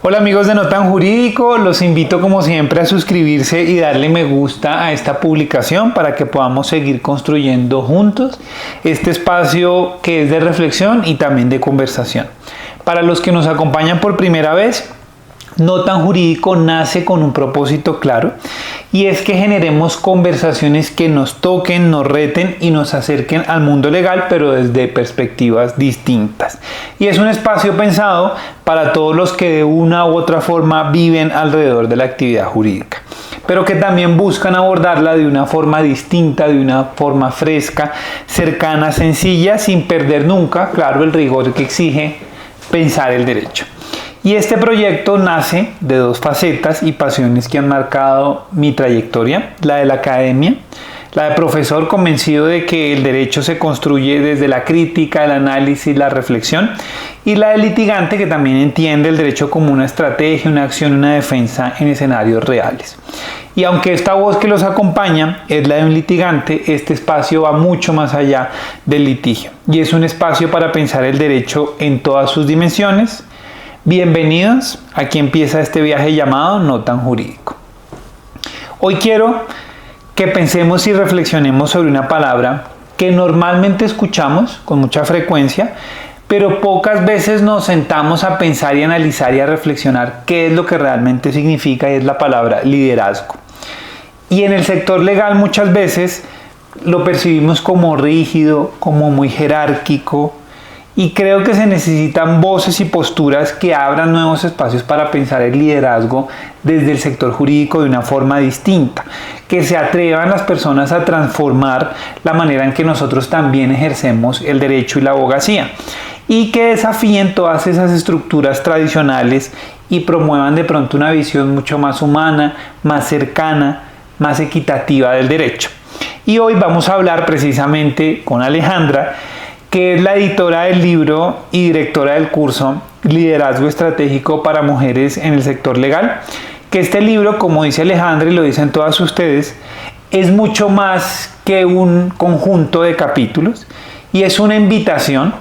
Hola amigos de No Tan Jurídico, los invito como siempre a suscribirse y darle me gusta a esta publicación para que podamos seguir construyendo juntos este espacio que es de reflexión y también de conversación. Para los que nos acompañan por primera vez, No Tan Jurídico nace con un propósito claro y es que generemos conversaciones que nos toquen, nos reten y nos acerquen al mundo legal, pero desde perspectivas distintas. Y es un espacio pensado para todos los que de una u otra forma viven alrededor de la actividad jurídica, pero que también buscan abordarla de una forma distinta, de una forma fresca, cercana, sencilla, sin perder nunca, claro, el rigor que exige pensar el derecho. Y este proyecto nace de dos facetas y pasiones que han marcado mi trayectoria, la de la academia, la de profesor convencido de que el derecho se construye desde la crítica, el análisis, la reflexión, y la de litigante que también entiende el derecho como una estrategia, una acción, una defensa en escenarios reales. Y aunque esta voz que los acompaña es la de un litigante, este espacio va mucho más allá del litigio y es un espacio para pensar el derecho en todas sus dimensiones. Bienvenidos, aquí empieza este viaje llamado No Tan Jurídico. Hoy quiero que pensemos y reflexionemos sobre una palabra que normalmente escuchamos con mucha frecuencia, pero pocas veces nos sentamos a pensar y analizar y a reflexionar qué es lo que realmente significa, y es la palabra liderazgo. Y en el sector legal muchas veces lo percibimos como rígido, como muy jerárquico, y creo que se necesitan voces y posturas que abran nuevos espacios para pensar el liderazgo desde el sector jurídico de una forma distinta, que se atrevan las personas a transformar la manera en que nosotros también ejercemos el derecho y la abogacía, y que desafíen todas esas estructuras tradicionales y promuevan de pronto una visión mucho más humana, más cercana, más equitativa del derecho. Y hoy vamos a hablar precisamente con Alejandra, que es la editora del libro y directora del curso Liderazgo Estratégico para Mujeres en el Sector Legal, que este libro, como dice Alejandra y lo dicen todas ustedes, es mucho más que un conjunto de capítulos y es una invitación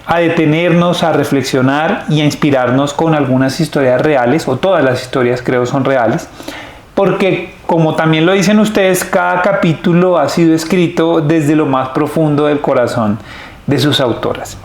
a detenernos, a reflexionar y a inspirarnos con algunas historias reales, o todas las historias creo son reales, porque como también lo dicen ustedes, cada capítulo ha sido escrito desde lo más profundo del corazón de sus autoras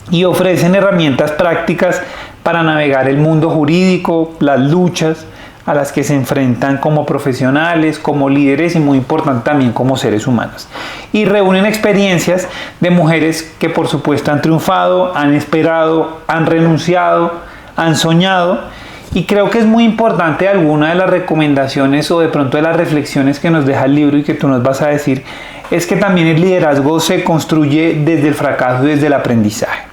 y ofrecen herramientas prácticas para navegar el mundo jurídico, las luchas a las que se enfrentan como profesionales, como líderes y muy importante también como seres humanos, y reúnen experiencias de mujeres que por supuesto han triunfado, han esperado, han renunciado, han soñado. Y creo que es muy importante alguna de las recomendaciones o de pronto de las reflexiones que nos deja el libro y que tú nos vas a decir, es que también el liderazgo se construye desde el fracaso y desde el aprendizaje.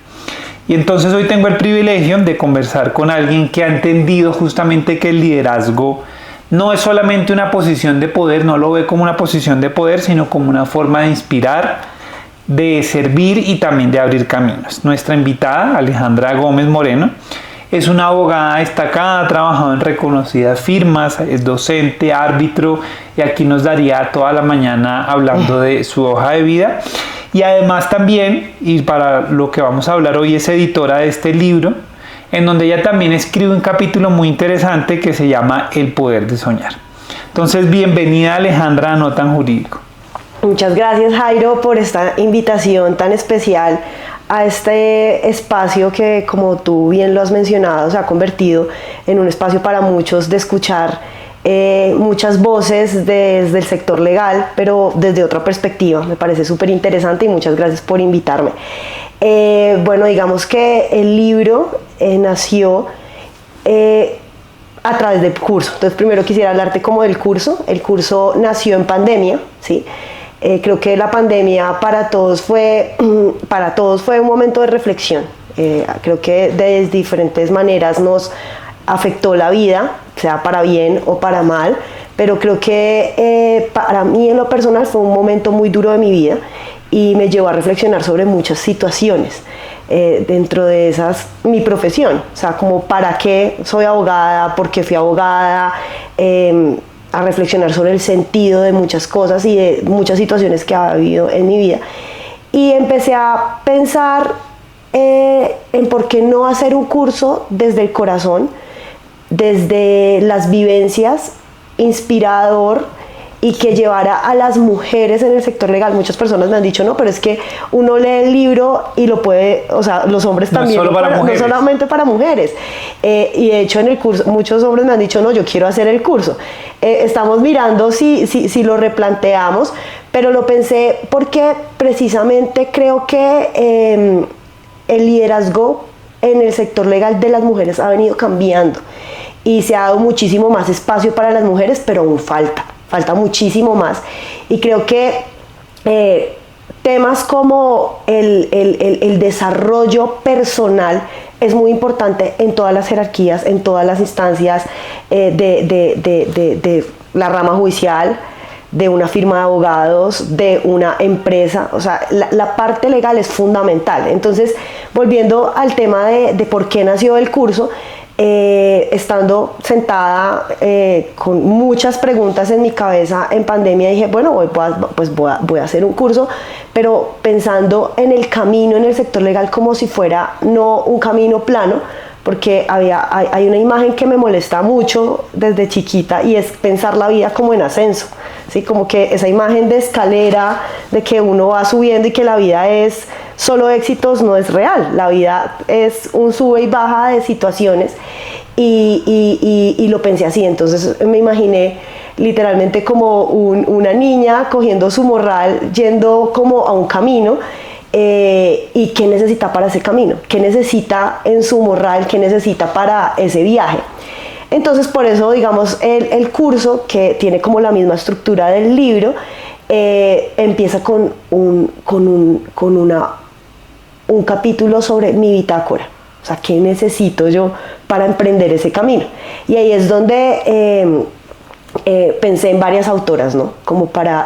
Y entonces hoy tengo el privilegio de conversar con alguien que ha entendido justamente que el liderazgo no es solamente una posición de poder, no lo ve como una posición de poder, sino como una forma de inspirar, de servir y también de abrir caminos. Nuestra invitada, Alejandra Gómez Moreno, es una abogada destacada, ha trabajado en reconocidas firmas, es docente, árbitro, y aquí nos daría toda la mañana hablando de su hoja de vida. Y además también, y para lo que vamos a hablar hoy, es editora de este libro, en donde ella también escribe un capítulo muy interesante que se llama El Poder de Soñar. Entonces, bienvenida Alejandra a No Tan Jurídico. Muchas gracias, Jairo, por esta invitación tan especial a este espacio que, como tú bien lo has mencionado, se ha convertido en un espacio para muchos de escuchar muchas voces desde el sector legal, pero desde otra perspectiva. Me parece súper interesante y muchas gracias por invitarme. Bueno, digamos que el libro nació a través del curso. Entonces, primero quisiera hablarte como del curso. El curso nació en pandemia, ¿sí? Creo que la pandemia para todos fue un momento de reflexión. Creo que de diferentes maneras nos afectó la vida, sea para bien o para mal, pero creo que para mí en lo personal fue un momento muy duro de mi vida y me llevó a reflexionar sobre muchas situaciones. Dentro de esas, mi profesión, o sea, como para qué soy abogada, por qué fui abogada, a reflexionar sobre el sentido de muchas cosas y de muchas situaciones que ha habido en mi vida. Y empecé a pensar en por qué no hacer un curso desde el corazón, desde las vivencias, inspirador, y que llevara a las mujeres en el sector legal. Muchas personas me han dicho, no, pero es que uno lee el libro y lo puede, o sea, los hombres también, no solamente para mujeres. Y de hecho en el curso, muchos hombres me han dicho, no, yo quiero hacer el curso. Estamos mirando si lo replanteamos, pero lo pensé porque precisamente creo que el liderazgo en el sector legal de las mujeres ha venido cambiando y se ha dado muchísimo más espacio para las mujeres, pero aún falta muchísimo más. Y creo que temas como el desarrollo personal es muy importante en todas las jerarquías, en todas las instancias de la rama judicial, de una firma de abogados, de una empresa. O sea, la parte legal es fundamental. Entonces, volviendo al tema de por qué nació el curso, estando sentada con muchas preguntas en mi cabeza en pandemia, dije, bueno, voy a hacer un curso, pero pensando en el camino en el sector legal como si fuera no un camino plano, porque hay una imagen que me molesta mucho desde chiquita y es pensar la vida como en ascenso, ¿sí? Como que esa imagen de escalera, de que uno va subiendo y que la vida es solo éxitos, no es real. La vida es un sube y baja de situaciones y lo pensé así. Entonces me imaginé literalmente como una niña cogiendo su morral, yendo como a un camino. ¿Y qué necesita para ese camino? ¿Qué necesita en su morral? ¿Qué necesita para ese viaje? Entonces, por eso, digamos, el curso, que tiene como la misma estructura del libro, empieza con un capítulo sobre mi bitácora. O sea, ¿qué necesito yo para emprender ese camino? Y ahí es donde pensé en varias autoras, ¿no?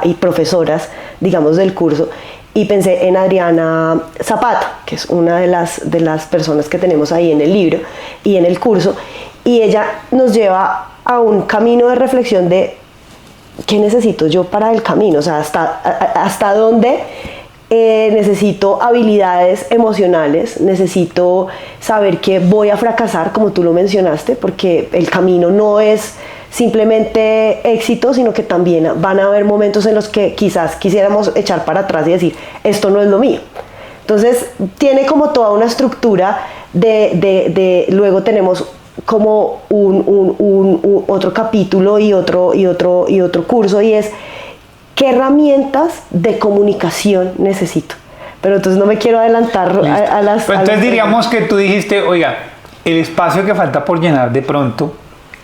Y profesoras, digamos, del curso. Y pensé en Adriana Zapata, que es una de las personas que tenemos ahí en el libro y en el curso, y ella nos lleva a un camino de reflexión de qué necesito yo para el camino, o sea, hasta dónde necesito habilidades emocionales, necesito saber que voy a fracasar, como tú lo mencionaste, porque el camino no es simplemente éxito, sino que también van a haber momentos en los que quizás quisiéramos echar para atrás y decir, esto no es lo mío. Entonces tiene como toda una estructura luego tenemos como otro capítulo y otro curso, y es ¿qué herramientas de comunicación necesito? Pero entonces no me quiero adelantar a las... Pues entonces diríamos que tú dijiste, oiga, el espacio que falta por llenar de pronto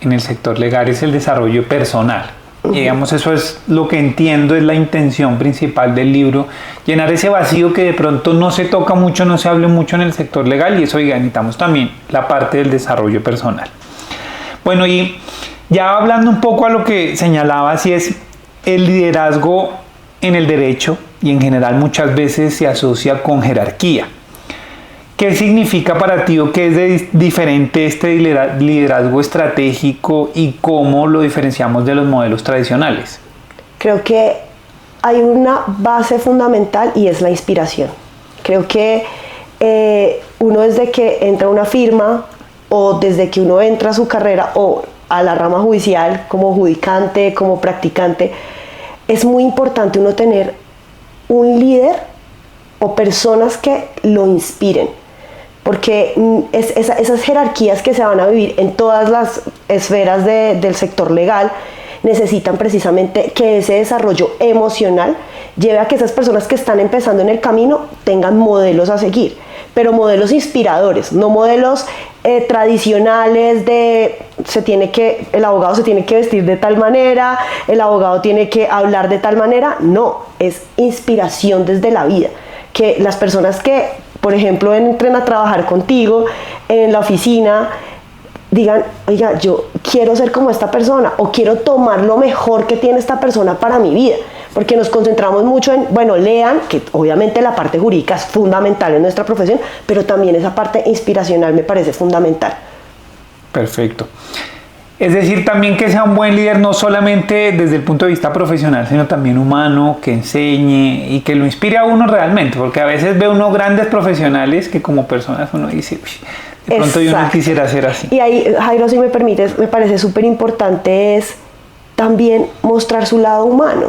en el sector legal es el desarrollo personal. Y digamos, eso es lo que entiendo, es la intención principal del libro, llenar ese vacío que de pronto no se toca mucho, no se habla mucho en el sector legal, y eso, oiga, necesitamos también la parte del desarrollo personal. Bueno, y ya hablando un poco a lo que señalabas, y es el liderazgo en el derecho, y en general muchas veces se asocia con jerarquía. ¿Qué significa para ti o qué es diferente este liderazgo estratégico y cómo lo diferenciamos de los modelos tradicionales? Creo que hay una base fundamental y es la inspiración. Creo que uno desde que entra a una firma o desde que uno entra a su carrera o a la rama judicial como judicante, como practicante, es muy importante uno tener un líder o personas que lo inspiren. Porque esas jerarquías que se van a vivir en todas las esferas del sector legal necesitan precisamente que ese desarrollo emocional lleve a que esas personas que están empezando en el camino tengan modelos a seguir, pero modelos inspiradores, no modelos tradicionales de el abogado se tiene que vestir de tal manera, el abogado tiene que hablar de tal manera. No, es inspiración desde la vida, que las personas que, por ejemplo, entren a trabajar contigo en la oficina, digan, oiga, yo quiero ser como esta persona o quiero tomar lo mejor que tiene esta persona para mi vida, porque nos concentramos mucho en, bueno, lean, que obviamente la parte jurídica es fundamental en nuestra profesión, pero también esa parte inspiracional me parece fundamental. Perfecto. Es decir, también que sea un buen líder no solamente desde el punto de vista profesional, sino también humano, que enseñe y que lo inspire a uno realmente, porque a veces ve uno grandes profesionales que como personas uno dice, De pronto yo no quisiera ser así. Y ahí, Jairo, si me permites, me parece súper importante es también mostrar su lado humano,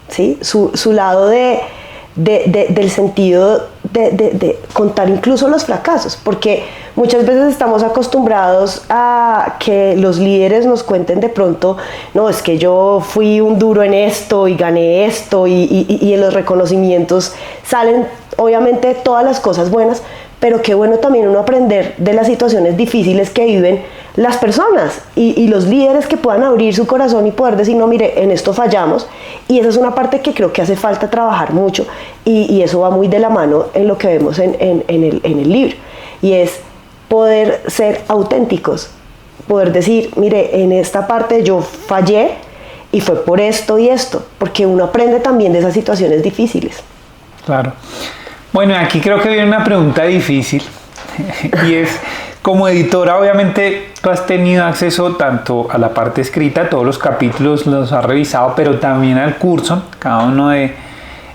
¿sí? Su lado del sentido de contar incluso los fracasos, porque muchas veces estamos acostumbrados a que los líderes nos cuenten de pronto, no, es que yo fui un duro en esto y gané esto y en los reconocimientos salen obviamente todas las cosas buenas, pero qué bueno también uno aprender de las situaciones difíciles que viven las personas y los líderes que puedan abrir su corazón y poder decir, no, mire, en esto fallamos, y esa es una parte que creo que hace falta trabajar mucho y eso va muy de la mano en lo que vemos en el libro, y es poder ser auténticos, poder decir, mire, en esta parte yo fallé y fue por esto y esto, porque uno aprende también de esas situaciones difíciles. Claro. Bueno, aquí creo que viene una pregunta difícil y es, como editora obviamente tú has tenido acceso tanto a la parte escrita, todos los capítulos los has revisado, pero también al curso, cada uno de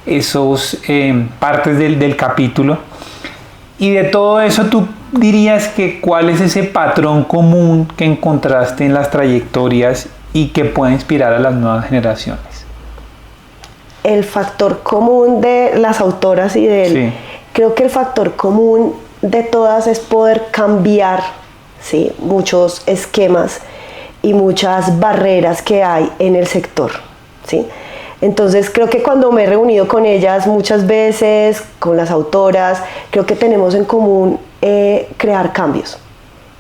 esos partes del capítulo, y de todo eso tú dirías que cuál es ese patrón común que encontraste en las trayectorias y que puede inspirar a las nuevas generaciones. El factor común de las autoras y de él, sí. Creo que el factor común de todas es poder cambiar, ¿sí?, muchos esquemas y muchas barreras que hay en el sector, ¿sí? Entonces creo que cuando me he reunido con ellas muchas veces, con las autoras, creo que tenemos en común crear cambios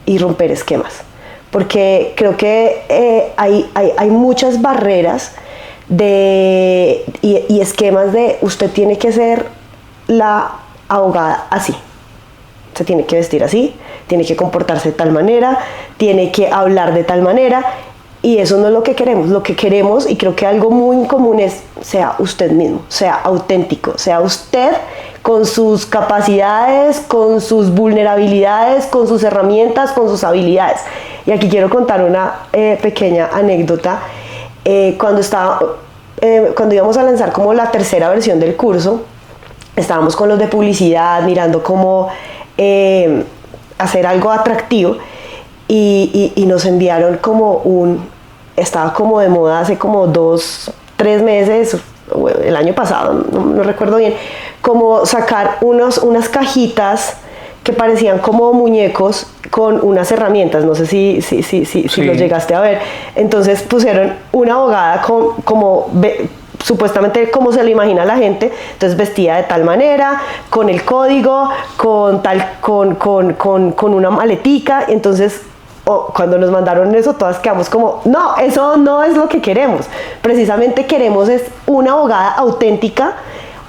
y romper esquemas, porque creo que hay muchas barreras y esquemas de usted tiene que ser la abogada así, se tiene que vestir así, tiene que comportarse de tal manera, tiene que hablar de tal manera, y eso no es lo que queremos. Lo que queremos, y creo que algo muy común es, sea usted mismo, sea auténtico, sea usted con sus capacidades, con sus vulnerabilidades, con sus herramientas, con sus habilidades. Y aquí quiero contar una pequeña anécdota. Cuando íbamos a lanzar como la tercera versión del curso, estábamos con los de publicidad mirando cómo hacer algo atractivo y nos enviaron estaba como de moda hace como 2-3 meses, el año pasado, no recuerdo bien, como sacar unas cajitas que parecían como muñecos con unas herramientas, no sé si lo llegaste a ver. Entonces pusieron una abogada supuestamente como se lo imagina la gente, entonces vestida de tal manera, con el código, con una maletica. Entonces cuando nos mandaron eso, todas quedamos como, no, eso no es lo que queremos. Precisamente queremos es una abogada auténtica,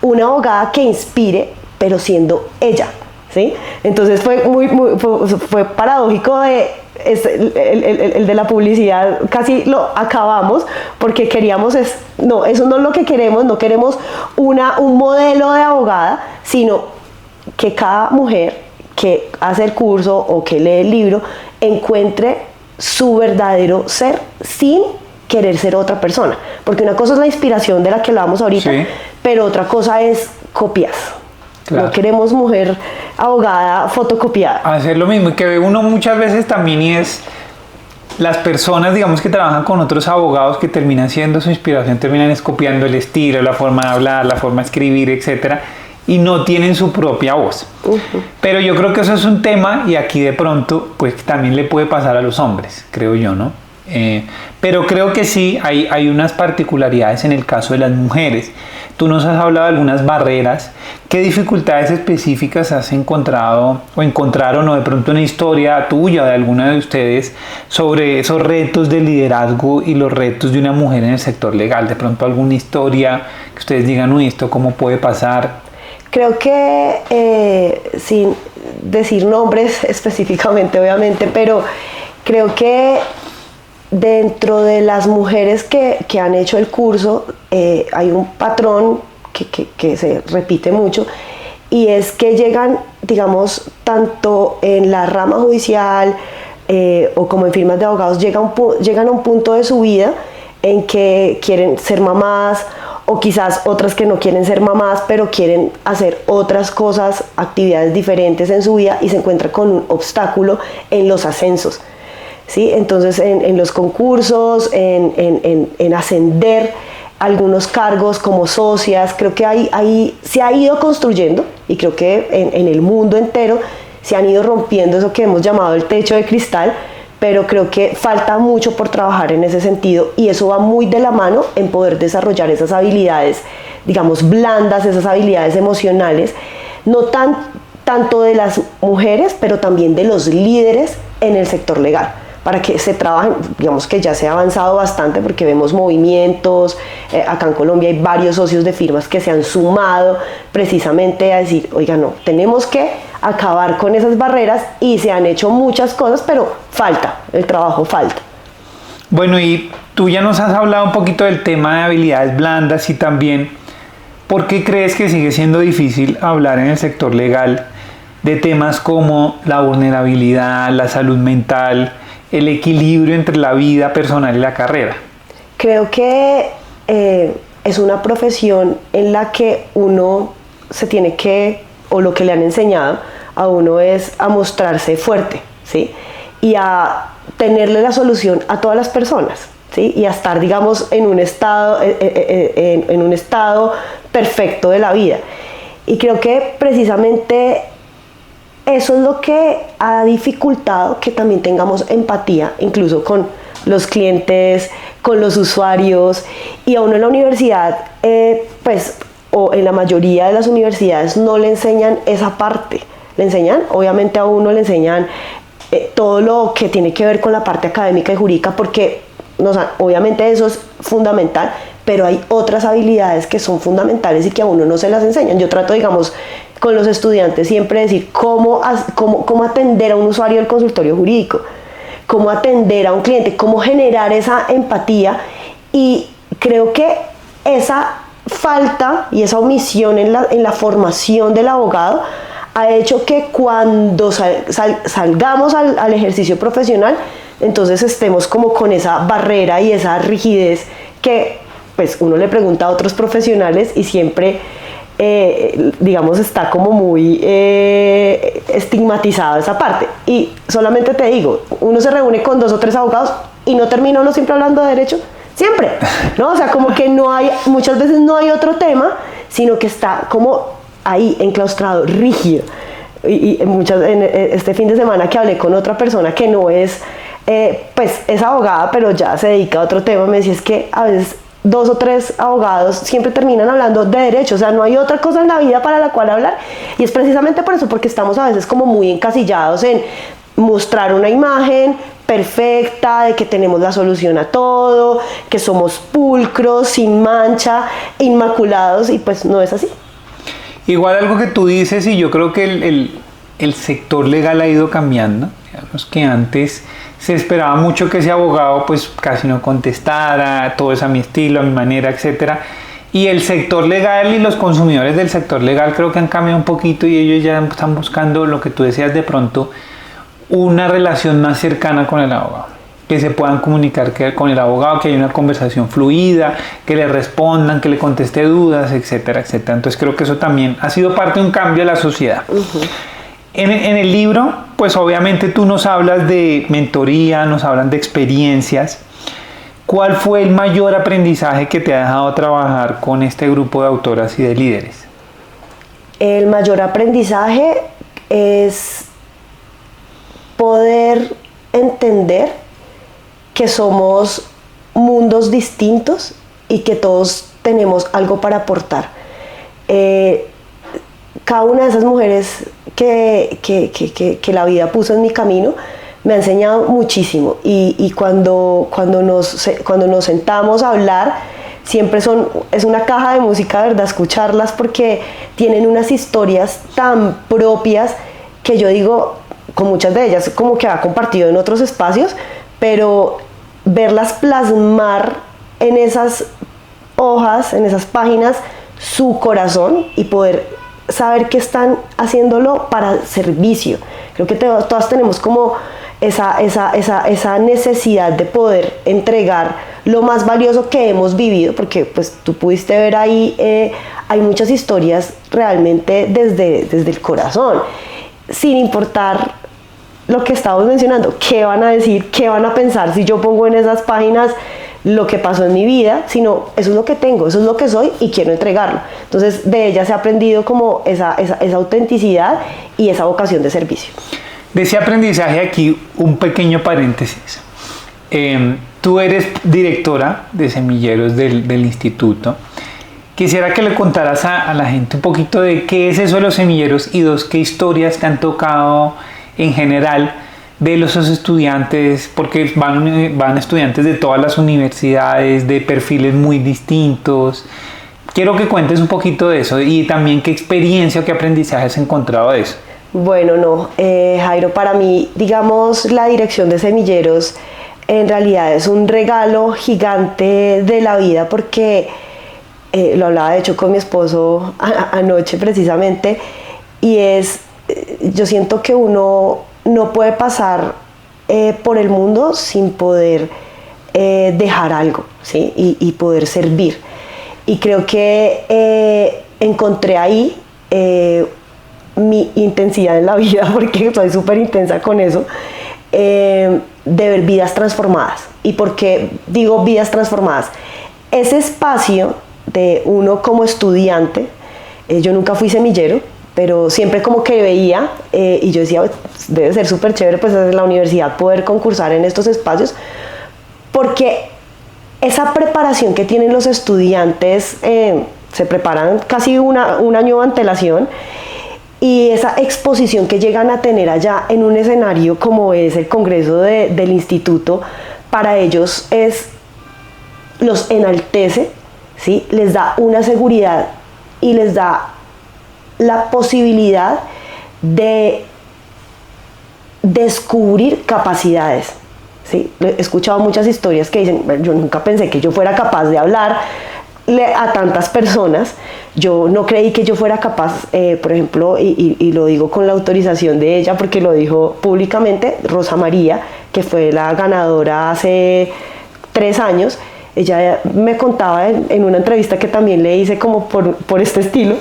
una abogada que inspire, pero siendo ella, ¿sí? Entonces fue paradójico el de la publicidad, casi lo acabamos porque queríamos no, eso no es lo que queremos, no queremos un modelo de abogada, sino que cada mujer que hace el curso o que lee el libro encuentre su verdadero ser sin querer ser otra persona, porque una cosa es la inspiración de la que hablábamos ahorita, sí, pero otra cosa es copias. Claro. No queremos mujer abogada fotocopiada. Hacer lo mismo, y que ve uno muchas veces también, y es las personas, digamos, que trabajan con otros abogados que terminan siendo su inspiración, terminan copiando el estilo, la forma de hablar, la forma de escribir, etcétera, y no tienen su propia voz. Pero yo creo que eso es un tema, y aquí de pronto pues también le puede pasar a los hombres, creo yo, ¿no? Pero creo que sí hay unas particularidades en el caso de las mujeres. Tú nos has hablado de algunas barreras. ¿Qué dificultades específicas has encontrado o encontraron, o de pronto una historia tuya o de alguna de ustedes sobre esos retos de liderazgo y los retos de una mujer en el sector legal? De pronto alguna historia que ustedes digan, uy, ¿esto cómo puede pasar? Creo que, sin decir nombres específicamente, obviamente, pero creo que dentro de las mujeres que han hecho el curso hay un patrón que se repite mucho, y es que llegan, digamos, tanto en la rama judicial o como en firmas de abogados, llegan a un punto de su vida en que quieren ser mamás o quizás otras que no quieren ser mamás, pero quieren hacer otras cosas, actividades diferentes en su vida y se encuentran con un obstáculo en los ascensos, ¿sí? Entonces en los concursos, en ascender algunos cargos como socias, creo que ahí se ha ido construyendo y creo que en el mundo entero se han ido rompiendo eso que hemos llamado el techo de cristal, pero creo que falta mucho por trabajar en ese sentido y eso va muy de la mano en poder desarrollar esas habilidades, digamos, blandas, esas habilidades emocionales, no tanto de las mujeres, pero también de los líderes en el sector legal, para que se trabajen, digamos que ya se ha avanzado bastante porque vemos movimientos, acá en Colombia hay varios socios de firmas que se han sumado precisamente a decir, oiga, no, tenemos que acabar con esas barreras y se han hecho muchas cosas, pero falta, el trabajo falta. Bueno, y tú ya nos has hablado un poquito del tema de habilidades blandas y también, ¿por qué crees que sigue siendo difícil hablar en el sector legal de temas como la vulnerabilidad, la salud mental, el equilibrio entre la vida personal y la carrera? Creo que es una profesión en la que uno se tiene que, o lo que le han enseñado a uno es a mostrarse fuerte, ¿sí? Y a tenerle la solución a todas las personas, ¿sí? Y a estar, digamos, en un estado perfecto de la vida. Y creo que precisamente eso es lo que ha dificultado que también tengamos empatía, incluso con los clientes, con los usuarios, y a uno en la universidad, pues, o en la mayoría de las universidades no le enseñan esa parte. Le enseñan, obviamente a uno le enseñan todo lo que tiene que ver con la parte académica y jurídica, porque obviamente eso es fundamental, pero hay otras habilidades que son fundamentales y que a uno no se las enseñan. Yo trato, digamos, con los estudiantes siempre decir cómo atender a un usuario del consultorio jurídico, cómo atender a un cliente, cómo generar esa empatía, y creo que esa falta y esa omisión en la formación del abogado ha hecho que cuando salgamos al ejercicio profesional, entonces estemos como con esa barrera y esa rigidez que pues uno le pregunta a otros profesionales y siempre digamos está como muy estigmatizada esa parte. Y solamente te digo, uno se reúne con 2 o 3 abogados y no termina uno siempre hablando de derecho, siempre, ¿no? O sea, como que muchas veces no hay otro tema, sino que está como ahí enclaustrado, rígido. Y este fin de semana que hablé con otra persona que no es, pues es abogada, pero ya se dedica a otro tema, me decía, es que a veces 2 o 3 abogados siempre terminan hablando de derecho, o sea, no hay otra cosa en la vida para la cual hablar, y es precisamente por eso, porque estamos a veces como muy encasillados en mostrar una imagen perfecta de que tenemos la solución a todo, que somos pulcros, sin mancha, inmaculados, y pues no es así. Igual algo que tú dices, y yo creo que el sector legal ha ido cambiando. Digamos que antes se esperaba mucho que ese abogado pues casi no contestara, todo es a mi estilo, a mi manera, etcétera. Y el sector legal y los consumidores del sector legal creo que han cambiado un poquito y ellos ya están buscando lo que tú decías de pronto, una relación más cercana con el abogado, que se puedan comunicar con el abogado, que haya una conversación fluida, que le respondan, que le conteste dudas, etcétera, etcétera. Entonces creo que eso también ha sido parte de un cambio de la sociedad. Uh-huh. En el libro, pues obviamente tú nos hablas de mentoría, nos hablan de experiencias. ¿Cuál fue el mayor aprendizaje que te ha dejado trabajar con este grupo de autoras y de líderes? El mayor aprendizaje es poder entender que somos mundos distintos y que todos tenemos algo para aportar. Cada una de esas mujeres que la vida puso en mi camino me ha enseñado muchísimo, y cuando nos sentamos a hablar siempre es una caja de música, ¿verdad? Escucharlas, porque tienen unas historias tan propias que yo digo, con muchas de ellas como que ha compartido en otros espacios, pero verlas plasmar en esas hojas, en esas páginas, su corazón y poder saber que están haciéndolo para servicio. Creo que todas tenemos como esa necesidad de poder entregar lo más valioso que hemos vivido, porque pues tú pudiste ver ahí, hay muchas historias realmente desde el corazón, sin importar lo que estamos mencionando, qué van a decir, qué van a pensar si yo pongo en esas páginas lo que pasó en mi vida, sino eso es lo que tengo, eso es lo que soy y quiero entregarlo. Entonces de ella se ha aprendido como esa autenticidad y esa vocación de servicio. De ese aprendizaje aquí un pequeño paréntesis. Tú eres directora de semilleros del instituto. Quisiera que le contaras a la gente un poquito de qué es eso de los semilleros y dos, qué historias te han tocado en general de los estudiantes, porque van estudiantes de todas las universidades, de perfiles muy distintos. Quiero que cuentes un poquito de eso y también qué experiencia o qué aprendizaje has encontrado de eso. Bueno, no, Jairo, para mí, digamos, la dirección de semilleros en realidad es un regalo gigante de la vida porque lo hablaba de hecho con mi esposo anoche precisamente, y yo siento que uno no puede pasar por el mundo sin poder dejar algo, ¿sí? y poder servir. Y creo que encontré ahí mi intensidad en la vida, porque soy súper intensa con eso, de ver vidas transformadas. ¿Y por qué digo vidas transformadas? Ese espacio de uno como estudiante, yo nunca fui semillero, pero siempre como que veía y yo decía, debe ser súper chévere pues en la universidad poder concursar en estos espacios, porque esa preparación que tienen los estudiantes, se preparan casi un año de antelación, y esa exposición que llegan a tener allá en un escenario como es el Congreso del Instituto, para ellos los enaltece, ¿sí? Les da una seguridad y les da la posibilidad de descubrir capacidades, ¿sí? He escuchado muchas historias que dicen, yo nunca pensé que yo fuera capaz de hablar a tantas personas, yo no creí que yo fuera capaz, por ejemplo, y lo digo con la autorización de ella porque lo dijo públicamente, Rosa María, que fue la ganadora hace 3 años, ella me contaba en una entrevista que también le hice como por este estilo,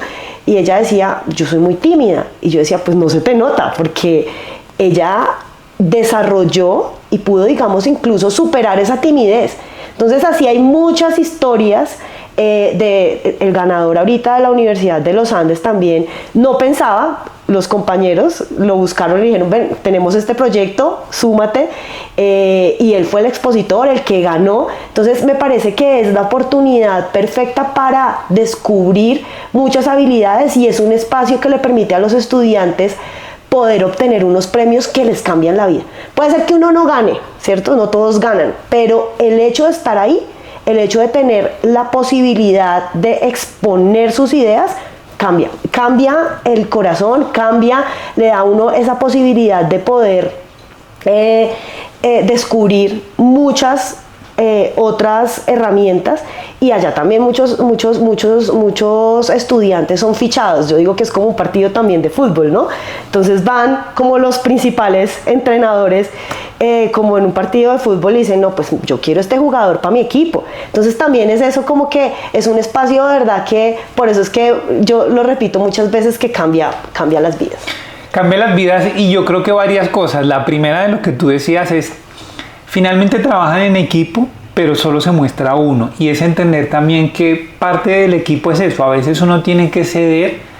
y ella decía, yo soy muy tímida, y yo decía, pues no se te nota, porque ella desarrolló y pudo, digamos, incluso superar esa timidez. Entonces así hay muchas historias. El ganador ahorita de la Universidad de los Andes también no pensaba, los compañeros lo buscaron y le dijeron, ven, tenemos este proyecto, súmate, y él fue el expositor, el que ganó. Entonces me parece que es la oportunidad perfecta para descubrir muchas habilidades, y es un espacio que le permite a los estudiantes poder obtener unos premios que les cambian la vida. Puede ser que uno no gane, ¿cierto? No todos ganan, pero el hecho de estar ahí, el hecho de tener la posibilidad de exponer sus ideas, cambia el corazón, le da a uno esa posibilidad de poder descubrir muchas otras herramientas, y allá también muchos estudiantes son fichados. Yo digo que es como un partido también de fútbol, ¿no? Entonces van como los principales entrenadores, como en un partido de fútbol, y dicen, no, pues yo quiero este jugador para mi equipo. Entonces también es eso, como que es un espacio de verdad que, por eso es que yo lo repito muchas veces, que cambia las vidas. Cambia las vidas, y yo creo que varias cosas. La primera de lo que tú decías es, finalmente trabajan en equipo, pero solo se muestra uno, y es entender también que parte del equipo es eso. A veces uno tiene que ceder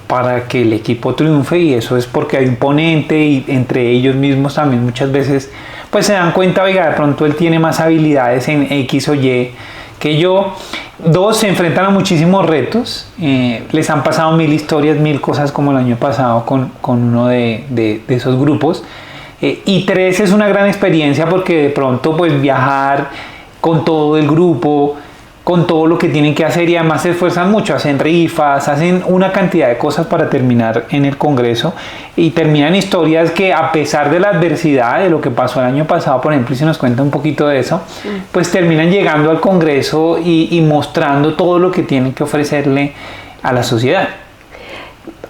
para que el equipo triunfe, y eso es porque hay un ponente, y entre ellos mismos también muchas veces pues se dan cuenta, oiga, de pronto él tiene más habilidades en X o Y que yo. Dos, se enfrentan a muchísimos retos, les han pasado 1000 historias, 1000 cosas, como el año pasado con uno de esos grupos. Y 3, es una gran experiencia porque de pronto pues viajar con todo el grupo, con todo lo que tienen que hacer, y además se esfuerzan mucho, hacen rifas, hacen una cantidad de cosas para terminar en el Congreso, y terminan historias que, a pesar de la adversidad de lo que pasó el año pasado, por ejemplo, y si nos cuenta un poquito de eso, pues terminan llegando al Congreso y mostrando todo lo que tienen que ofrecerle a la sociedad.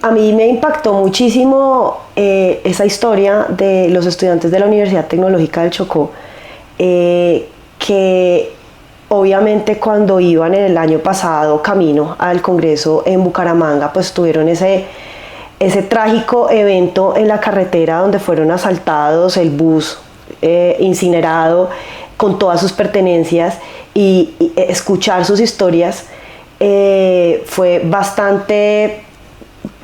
A mí me impactó muchísimo esa historia de los estudiantes de la Universidad Tecnológica del Chocó, que obviamente cuando iban en el año pasado camino al Congreso en Bucaramanga, pues tuvieron ese trágico evento en la carretera donde fueron asaltados, el bus incinerado con todas sus pertenencias, y escuchar sus historias fue bastante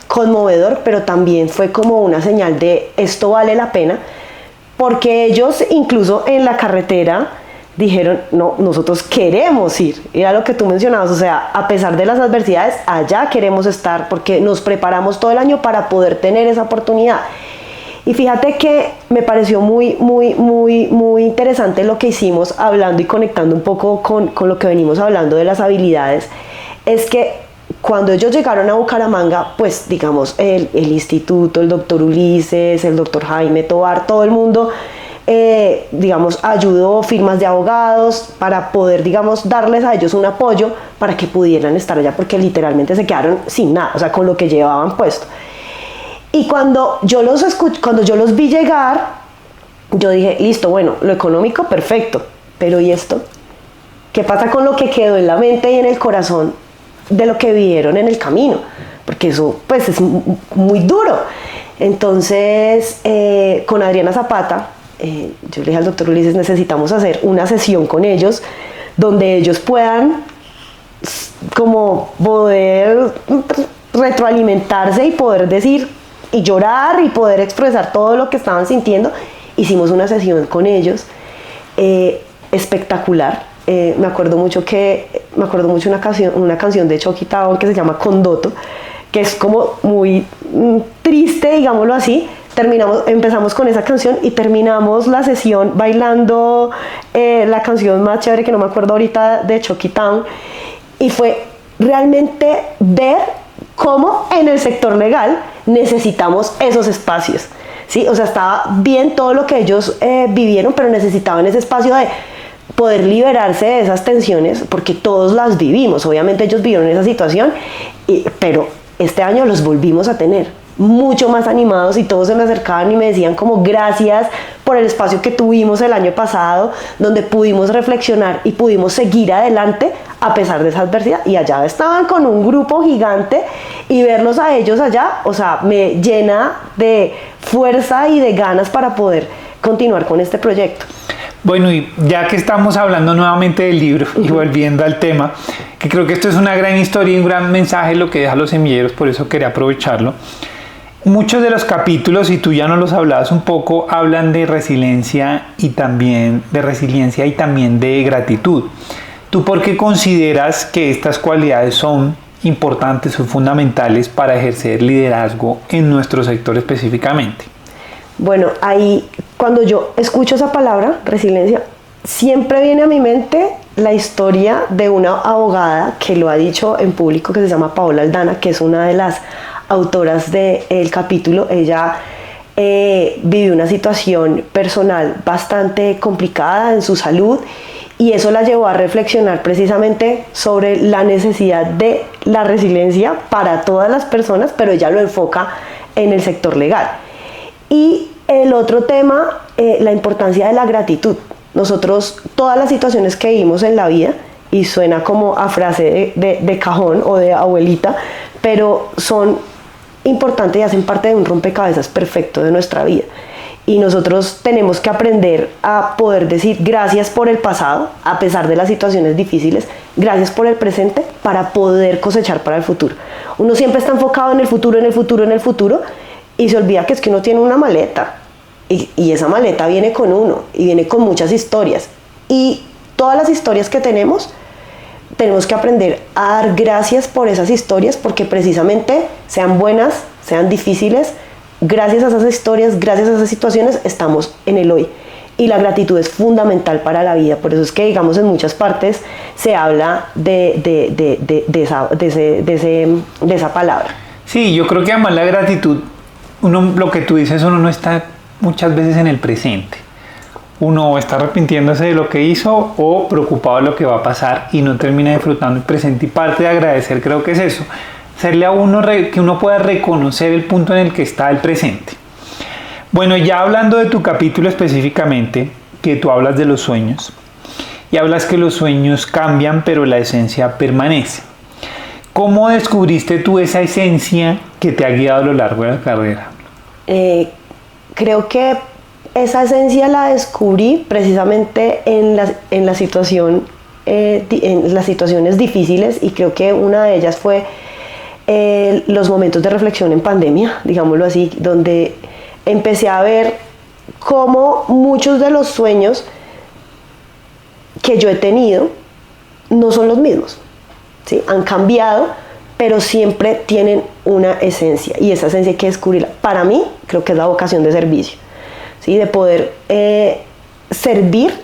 conmovedor, pero también fue como una señal de esto vale la pena, porque ellos incluso en la carretera dijeron, no, nosotros queremos ir, era lo que tú mencionabas, o sea, a pesar de las adversidades, allá queremos estar, porque nos preparamos todo el año para poder tener esa oportunidad. Y fíjate que me pareció muy interesante lo que hicimos, hablando y conectando un poco con lo que venimos hablando de las habilidades, es que cuando ellos llegaron a Bucaramanga, pues digamos, el instituto, el doctor Ulises, el doctor Jaime Tovar, todo el mundo, digamos, ayudó, firmas de abogados, para poder, digamos, darles a ellos un apoyo para que pudieran estar allá, porque literalmente se quedaron sin nada, o sea, con lo que llevaban puesto. Y cuando yo los vi llegar, yo dije, listo, bueno, lo económico, perfecto, pero ¿y esto? ¿Qué pasa con lo que quedó en la mente y en el corazón de lo que vivieron en el camino? Porque eso, pues, es muy duro. Entonces, con Adriana Zapata, yo le dije al doctor Ulises, necesitamos hacer una sesión con ellos, donde ellos puedan como poder retroalimentarse y poder decir, y llorar y poder expresar todo lo que estaban sintiendo. Hicimos una sesión con ellos espectacular. Me acuerdo mucho una canción de Chucky Town que se llama Condoto, que es como muy triste, digámoslo así. Empezamos con esa canción y terminamos la sesión bailando la canción más chévere, que no me acuerdo ahorita, de Chucky Town, y fue realmente ver cómo en el sector legal necesitamos esos espacios, ¿sí? O sea, estaba bien todo lo que ellos vivieron, pero necesitaban ese espacio de poder liberarse de esas tensiones, porque todos las vivimos, obviamente ellos vivieron esa situación, pero este año los volvimos a tener mucho más animados, y todos se me acercaban y me decían como gracias por el espacio que tuvimos el año pasado, donde pudimos reflexionar y pudimos seguir adelante a pesar de esa adversidad. Y allá estaban con un grupo gigante, y verlos a ellos allá, o sea, me llena de fuerza y de ganas para poder continuar con este proyecto. Bueno, y ya que estamos hablando nuevamente del libro y volviendo al tema, que creo que esto es una gran historia y un gran mensaje lo que deja Los Semilleros, por eso quería aprovecharlo. Muchos de los capítulos, y tú ya nos los hablabas un poco, hablan de resiliencia y también de gratitud. ¿Tú por qué consideras que estas cualidades son importantes, son fundamentales para ejercer liderazgo en nuestro sector específicamente? Bueno, ahí cuando yo escucho esa palabra, resiliencia, siempre viene a mi mente la historia de una abogada que lo ha dicho en público, que se llama Paola Aldana, que es una de las autoras del capítulo. Ella vivió una situación personal bastante complicada en su salud, y eso la llevó a reflexionar precisamente sobre la necesidad de la resiliencia para todas las personas, pero ella lo enfoca en el sector legal. Y el otro tema, la importancia de la gratitud. Nosotros, todas las situaciones que vivimos en la vida, y suena como a frase de cajón o de abuelita, pero son importantes y hacen parte de un rompecabezas perfecto de nuestra vida. Y nosotros tenemos que aprender a poder decir gracias por el pasado, a pesar de las situaciones difíciles, gracias por el presente, para poder cosechar para el futuro. Uno siempre está enfocado en el futuro, y se olvida que es que uno tiene una maleta, y esa maleta viene con uno, y viene con muchas historias, y todas las historias que tenemos que aprender a dar gracias por esas historias, porque precisamente sean buenas, sean difíciles, gracias a esas historias, gracias a esas situaciones, estamos en el hoy. Y la gratitud es fundamental para la vida. Por eso es que, digamos, en muchas partes se habla de esa palabra. Sí, yo creo que además la gratitud, lo que tú dices, uno no está muchas veces en el presente. Uno está arrepintiéndose de lo que hizo o preocupado de lo que va a pasar, y no termina disfrutando el presente. Y parte de agradecer creo que es eso, hacerle a uno que uno pueda reconocer el punto en el que está el presente. Bueno, ya hablando de tu capítulo específicamente, que tú hablas de los sueños, y hablas que los sueños cambian, pero la esencia permanece. ¿Cómo descubriste tú esa esencia que te ha guiado a lo largo de la carrera? Creo que esa esencia la descubrí precisamente en la situación, en las situaciones difíciles, y creo que una de ellas fue los momentos de reflexión en pandemia, digámoslo así, donde empecé a ver cómo muchos de los sueños que yo he tenido no son los mismos, ¿sí? Han cambiado, pero siempre tienen una esencia, y esa esencia hay que descubrirla. Para mí, creo que es la vocación de servicio, ¿sí? De poder servir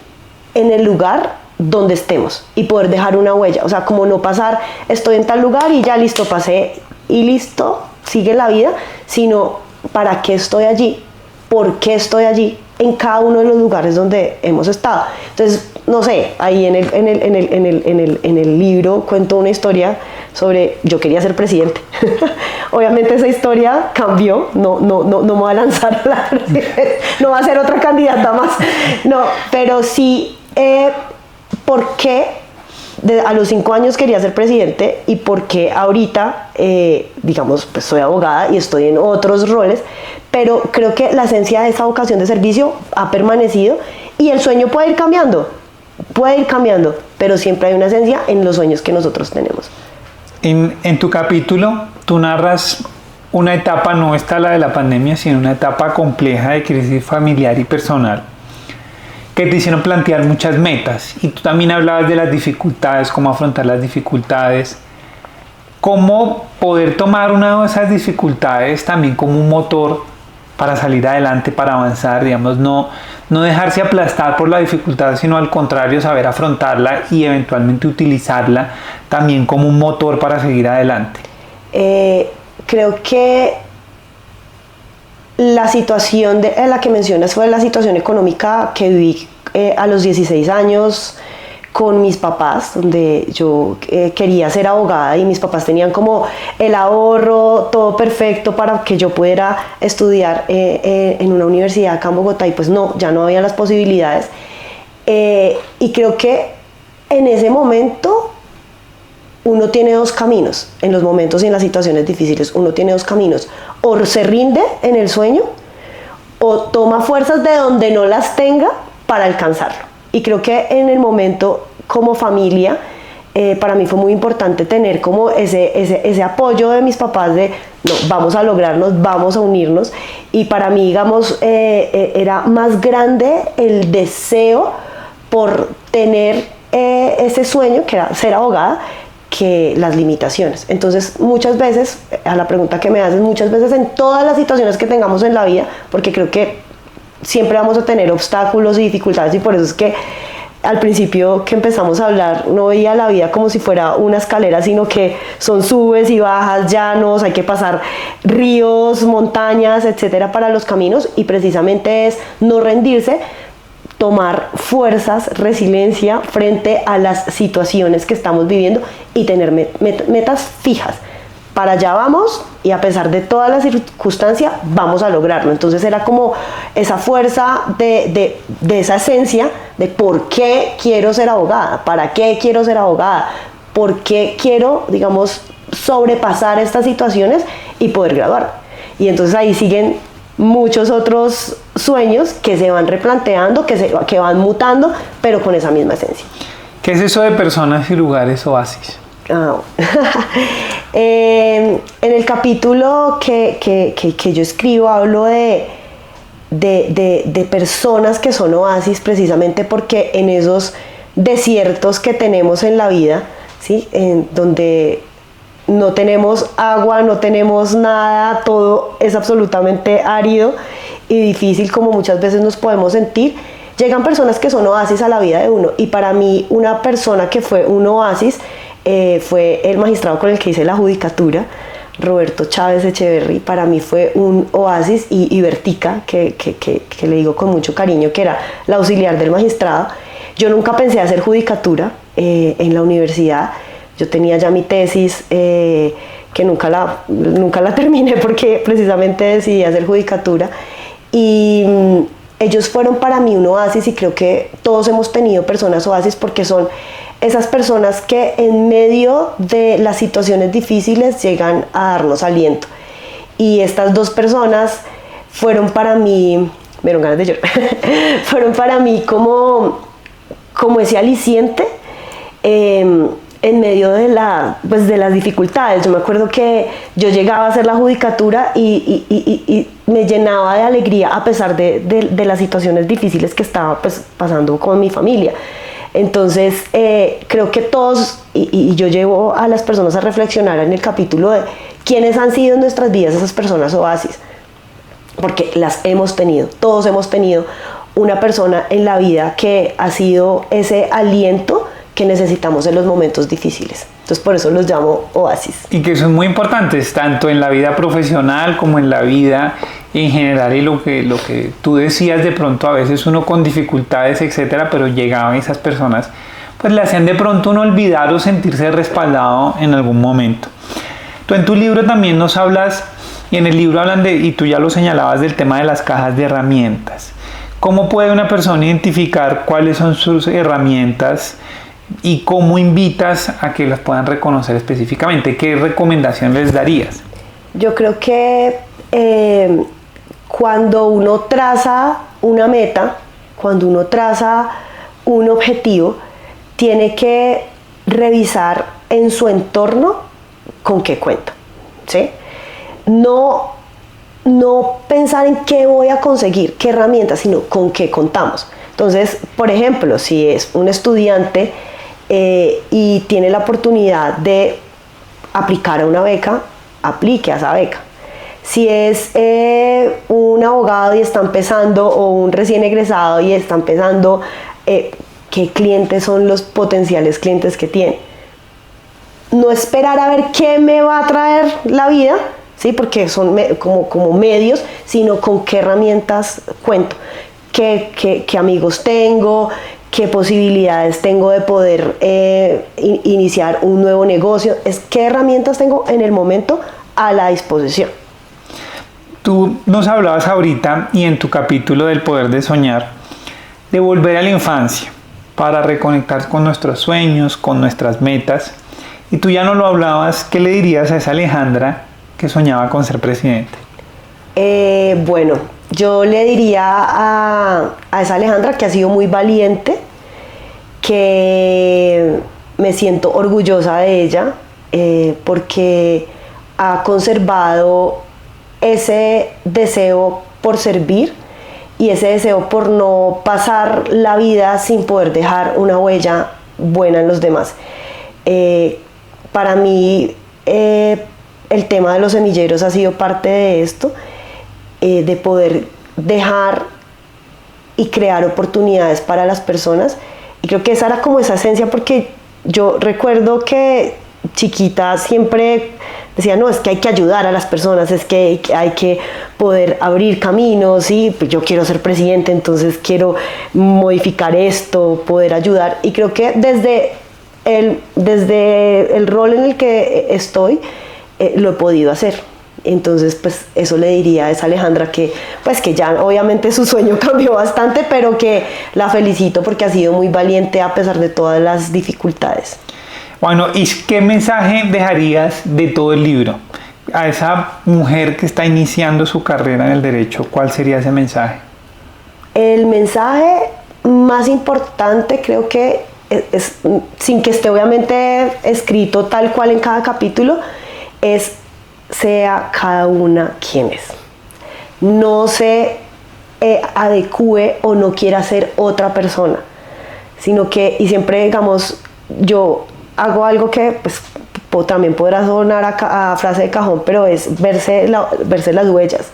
en el lugar donde estemos y poder dejar una huella. O sea, como no pasar, estoy en tal lugar y ya listo, pasé y listo, sigue la vida, sino ¿para qué estoy allí? ¿Por qué estoy allí? En cada uno de los lugares donde hemos estado. Entonces, no sé, ahí en el libro cuento una historia sobre, yo quería ser presidente. Obviamente esa historia cambió, no me voy a lanzar a la presidencia, no va a ser otra candidata más, no, pero sí, ¿por qué a los 5 años quería ser presidente y por qué ahorita, digamos, pues soy abogada y estoy en otros roles? Pero creo que la esencia de esa vocación de servicio ha permanecido, y el sueño puede ir cambiando, pero siempre hay una esencia en los sueños que nosotros tenemos. En tu capítulo, tú narras una etapa, no esta la de la pandemia, sino una etapa compleja de crisis familiar y personal, que te hicieron plantear muchas metas, y tú también hablabas de las dificultades, cómo afrontar las dificultades, cómo poder tomar una de esas dificultades también como un motor para salir adelante, para avanzar, digamos, no dejarse aplastar por la dificultad, sino al contrario, saber afrontarla y eventualmente utilizarla también como un motor para seguir adelante. Creo que la situación en la que mencionas fue la situación económica que viví a los 16 años con mis papás, donde yo quería ser abogada y mis papás tenían como el ahorro, todo perfecto para que yo pudiera estudiar en una universidad acá en Bogotá, y pues no, ya no había las posibilidades. Y creo que en ese momento uno tiene dos caminos, en los momentos y en las situaciones difíciles, uno tiene dos caminos: o se rinde en el sueño, o toma fuerzas de donde no las tenga para alcanzarlo. Y creo que en el momento, como familia, para mí fue muy importante tener como ese apoyo de mis papás de, no, vamos a lograrnos, vamos a unirnos. Y para mí, digamos, era más grande el deseo por tener ese sueño, que era ser abogada, que las limitaciones. Entonces, muchas veces, a la pregunta que me haces, muchas veces en todas las situaciones que tengamos en la vida, porque creo que siempre vamos a tener obstáculos y dificultades, y por eso es que al principio que empezamos a hablar no veía la vida como si fuera una escalera, sino que son subes y bajas, llanos, hay que pasar ríos, montañas, etcétera, para los caminos, y precisamente es no rendirse, tomar fuerzas, resiliencia frente a las situaciones que estamos viviendo y tener metas fijas. Para allá vamos, y a pesar de todas las circunstancias vamos a lograrlo. Entonces era como esa fuerza de esa esencia de por qué quiero ser abogada, para qué quiero ser abogada, por qué quiero, digamos, sobrepasar estas situaciones y poder graduar. Y entonces ahí siguen muchos otros sueños que se van replanteando, que van mutando, pero con esa misma esencia. ¿Qué es eso de personas y lugares oasis? En el capítulo que yo escribo hablo de personas que son oasis, precisamente porque en esos desiertos que tenemos en la vida, ¿sí? En donde no tenemos agua, no tenemos nada, todo es absolutamente árido y difícil, como muchas veces nos podemos sentir, llegan personas que son oasis a la vida de uno. Y para mí, una persona que fue un oasis fue el magistrado con el que hice la judicatura, Roberto Chávez Echeverry. Para mí fue un oasis, y Bertica, que le digo con mucho cariño, que era la auxiliar del magistrado. Yo nunca pensé hacer judicatura en la universidad. Yo tenía ya mi tesis, que nunca la terminé porque precisamente decidí hacer judicatura. Y ellos fueron para mí un oasis, y creo que todos hemos tenido personas oasis, porque son esas personas que en medio de las situaciones difíciles llegan a darnos aliento. Y estas dos personas fueron para mí, me dieron ganas de llorar, fueron para mí como ese aliciente en medio de las dificultades. Yo me acuerdo que yo llegaba a hacer la judicatura y me llenaba de alegría a pesar de las situaciones difíciles que estaba pues pasando con mi familia. Entonces creo que todos, y yo llevo a las personas a reflexionar en el capítulo de quiénes han sido en nuestras vidas esas personas oasis, porque las hemos tenido, todos hemos tenido una persona en la vida que ha sido ese aliento que necesitamos en los momentos difíciles. Entonces por eso los llamo oasis. Y que son muy importantes, tanto en la vida profesional como en la vida en general. Y lo que tú decías, de pronto a veces uno con dificultades, etcétera, pero llegaban esas personas, pues le hacían de pronto uno olvidar o sentirse respaldado en algún momento. Tú en tu libro también nos hablas, y en el libro hablan y tú ya lo señalabas, del tema de las cajas de herramientas. ¿Cómo puede una persona identificar cuáles son sus herramientas y cómo invitas a que las puedan reconocer específicamente? ¿Qué recomendación les darías? Yo creo que cuando uno traza una meta, cuando uno traza un objetivo, tiene que revisar en su entorno con qué cuenta, ¿sí? No pensar en qué voy a conseguir, qué herramientas, sino con qué contamos. Entonces, por ejemplo, si es un estudiante y tiene la oportunidad de aplicar a una beca, aplique a esa beca. Si es un abogado y está empezando, o un recién egresado y está empezando, ¿qué clientes son los potenciales clientes que tiene? No esperar a ver qué me va a traer la vida, ¿sí? Porque son como medios, sino con qué herramientas cuento, qué amigos tengo, qué posibilidades tengo de poder iniciar un nuevo negocio, qué herramientas tengo en el momento a la disposición. Tú nos hablabas ahorita, y en tu capítulo del poder de soñar, de volver a la infancia para reconectar con nuestros sueños, con nuestras metas. Y tú ya no lo hablabas, ¿qué le dirías a esa Alejandra que soñaba con ser presidente? Bueno, yo le diría a esa Alejandra que ha sido muy valiente, que me siento orgullosa de ella, porque ha conservado ese deseo por servir y ese deseo por no pasar la vida sin poder dejar una huella buena en los demás. Para mí el tema de los semilleros ha sido parte de esto, de poder dejar y crear oportunidades para las personas, y creo que esa era como esa esencia, porque yo recuerdo que chiquita siempre decía, no, es que hay que ayudar a las personas, es que hay que poder abrir caminos, y pues yo quiero ser presidente, entonces quiero modificar esto, poder ayudar, y creo que desde el rol en el que estoy, lo he podido hacer. Entonces pues eso le diría a esa Alejandra, que pues que ya obviamente su sueño cambió bastante, pero que la felicito porque ha sido muy valiente a pesar de todas las dificultades. Bueno, ¿y qué mensaje dejarías de todo el libro a esa mujer que está iniciando su carrera en el derecho? ¿Cuál sería ese mensaje? El mensaje más importante, creo que es, sin que esté obviamente escrito tal cual en cada capítulo, es: sea cada una quien es. No se adecue o no quiera ser otra persona, sino que, y siempre digamos, yo hago algo que pues también podrá sonar a frase de cajón, pero es verse las huellas.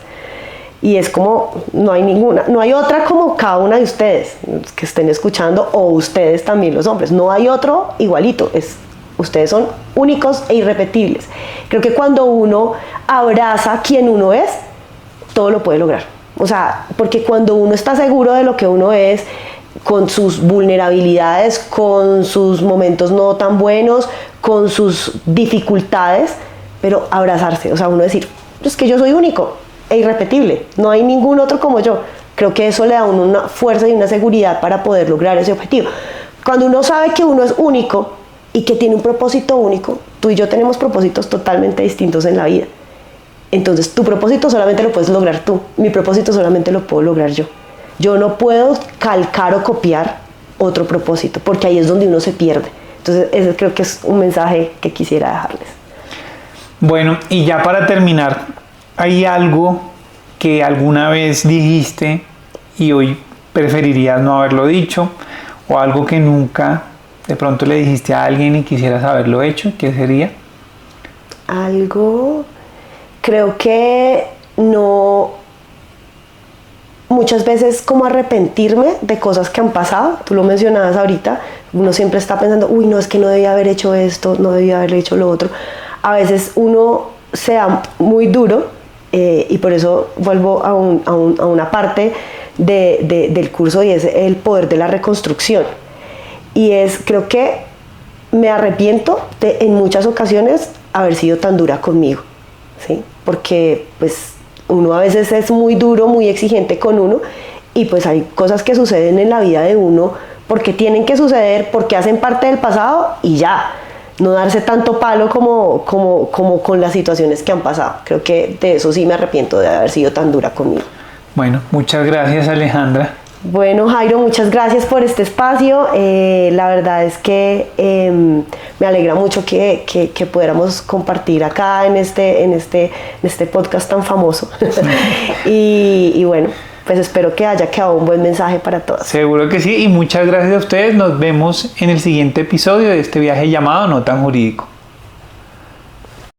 Y es como, no hay otra como cada una de ustedes que estén escuchando, o ustedes también los hombres, no hay otro igualito, ustedes son únicos e irrepetibles. Creo que cuando uno abraza quien uno es, todo lo puede lograr. O sea, porque cuando uno está seguro de lo que uno es, con sus vulnerabilidades, con sus momentos no tan buenos, con sus dificultades, pero abrazarse, o sea, uno decir, es que yo soy único e irrepetible, no hay ningún otro como yo, Creo que eso le da a uno una fuerza y una seguridad para poder lograr ese objetivo. Cuando uno sabe que uno es único y que tiene un propósito único, tú y yo tenemos propósitos totalmente distintos en la vida. Entonces tu propósito solamente lo puedes lograr tú, mi propósito solamente lo puedo lograr yo. Yo no puedo calcar o copiar otro propósito, porque ahí es donde uno se pierde. Entonces ese creo que es un mensaje que quisiera dejarles. Bueno, y ya para terminar, ¿hay algo que alguna vez dijiste y hoy preferirías no haberlo dicho? ¿O algo que nunca de pronto le dijiste a alguien y quisieras haberlo hecho? ¿Qué sería? Algo, creo que no, muchas veces como arrepentirme de cosas que han pasado. Tú lo mencionabas ahorita, uno siempre está pensando, uy, no, es que no debía haber hecho esto, no debía haber hecho lo otro. A veces uno se da muy duro y por eso vuelvo a una parte del curso, y es el poder de la reconstrucción. Y es, creo que me arrepiento de en muchas ocasiones haber sido tan dura conmigo, ¿sí? Porque pues uno a veces es muy duro, muy exigente con uno, y pues hay cosas que suceden en la vida de uno porque tienen que suceder, porque hacen parte del pasado y ya. No darse tanto palo como con las situaciones que han pasado. Creo que de eso sí me arrepiento, de haber sido tan dura conmigo. Bueno, muchas gracias, Alejandra. Bueno, Jairo, muchas gracias por este espacio. La verdad es que me alegra mucho que pudiéramos compartir acá en este podcast tan famoso. y bueno, pues espero que haya quedado un buen mensaje para todos. Seguro que sí, y muchas gracias a ustedes. Nos vemos en el siguiente episodio de este viaje llamado No Tan Jurídico.